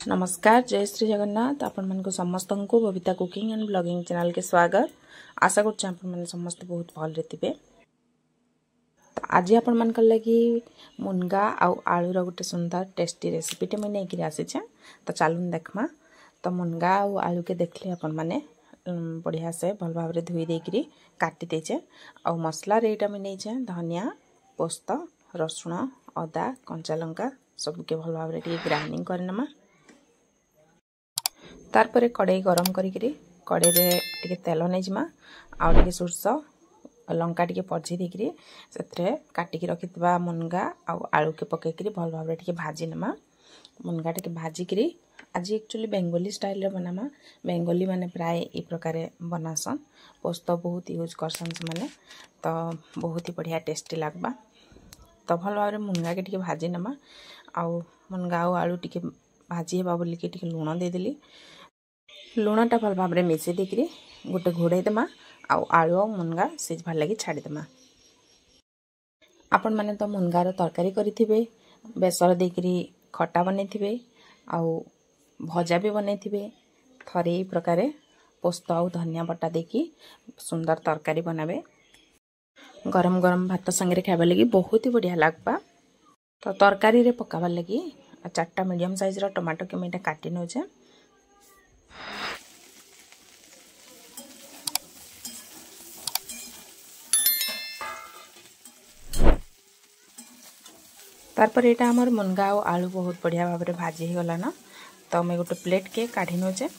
नमस्कार, जय श्री जगन्नाथ। आपण मन को समस्त को Babita cooking and blogging channel के स्वागत। आशा करछ आपण मन समस्त बहुत भल रे। तो आज आपण मन लगी मुनगा आउ आलू रो गोटे सुंदर टेस्टी रेसिपी मुझे नहीं कि आसी। तो चलून देखमा। तो मुनगा आउ आलू के देखले आपण माने बढ़िया से भल भाव रे धोई देकरी काटी देचे। आउ मसला रेटा में नहीं धनिया पोस्त रसुण अदा कंचा लंका सबके भल भाव रे ग्राइंडिंग करनमा। तारपरे कड़ाई गरम करी कड़ाई रे तेल नहीं जिमा आउ टिके सोरस लंका टिके पजी देकरी से काटिकी रखिथिबा मुनगा आउ आलू के पकेकरी भल भाव रे भाजी नमा। मुनगा टिके भाजिकी आज एक्चुअली बेंगोली स्टाइल रे बनामा। बेंगोली माने प्राय ए प्रकार बनासन। पोस्त बहुत यूज करसन से माने तो बहुत ही बढ़िया टेस्टी लगबा। तो भल भाव रे मुनगा के टिके भाजी नमा आउ मुनगा आउ आलू टिके भाजी हेबा बोली के टिके लूण दे देली। लुणटा भल भाव में मिसई देकरी गोटे घोड़े देमा आउ आलू और मुनगा सिझबार लगी छाड़ी देमा। आपण माने तो मुनगार तरकारी करिथिबे, बेसर देकरी खट्टा बनैथिबे आउ भजा भी बनैथिबे। थरे ए प्रकार पोस्त आउ धनिया बटा देकी सुंदर तरकारी बनाबे। गरम गरम भात संगे खाइबा लगी बहुत ही बढ़िया लागबा। तो तरकारी रे पकाबा लगी 4टा मीडियम साइज रो टमाटो के मैं काटी नौचे। तारपर एटा हमर मुनगा और आलू बहुत बढ़िया भाव में भाजी हो गला ना। तो मैं गोटे प्लेट के काढ़ी नौचे।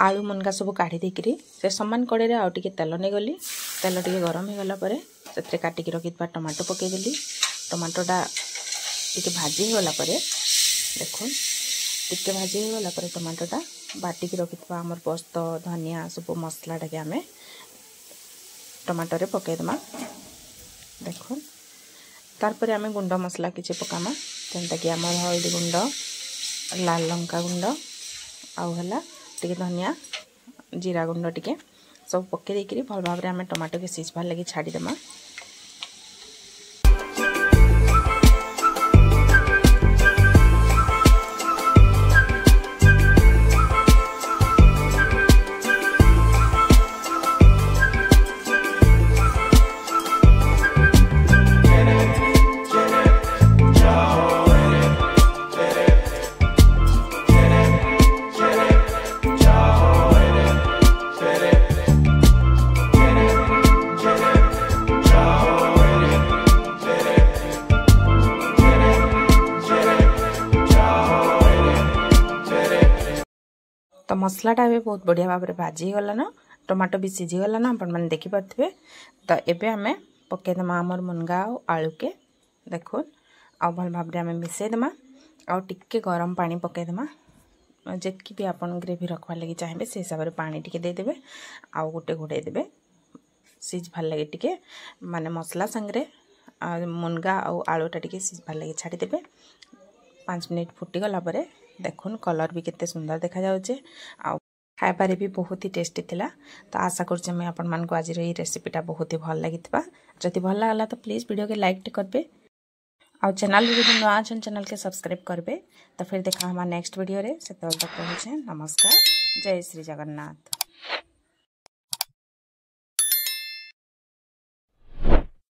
आलू मुनगा सब काढ़ी देकरी से समान कड़े रे आउ टिके तेल नहीं गली। तेल टिके गरम हो गला परे से काटिकी रखिथबा टमाटो पके देली। टमाटोटा टिके भाजी हो गला परे देखो टिके भाजी हो गला परे टमाटोटा बाटिकी रखिथबा हमर पोस्त धनिया सब मसलाटा के आमे टमाटो रे पके दमा। देखो तारपरे आमे गुंड मसला किछि पकामा जेंता कि हमर हल्दी गुंड लाल लंका गुंड आउ हला टिके धनिया जीरा गुंड टिके सब पके देकरी भल भाव रे आमे टमाटो के सिझबार लगी छाड़ी देमा। तो मसलाटा भी बहुत बढ़िया भाव में भाजी गला ना। टमाटो भी सीझी गला ना आपण मैंने देखी पारे। तो एबे आमे पकेदेमा आमर मुनगा आलू के देखो आउ भल भाव में मिसई देमा आउ टिके गरम पानी पकेदेमा। जेतकी भी आपण ग्रेवी रखवा लगी चाहिए से हिसाब से पानी टिके दे देबे आउ गोटे घोड़े देबे सिझबार लगी टिके माने मसला संगे मुनगा आउ आलूटा टिके सिझबार लगी छाड़ी देबे। 5 मिनिट फुटी गला परे देखुन कलर भी केते सुंदर देखा जाउचे आ खाइबारे भी बहुत ही टेस्टी थिला। तो आशा करछे मैं आपण मान को आज रे रेसिपीटा बहुत ही भल लागितबा। जदि भल लागला तो प्लीज वीडियो के लाइक करबे और चैनल रे जदि नया छन चैनल के सब्सक्राइब करबे। तो फिर देखा हमारा नेक्स्ट वीडियो रे से तब तक कहूचे नमस्कार, जय श्री जगन्नाथ।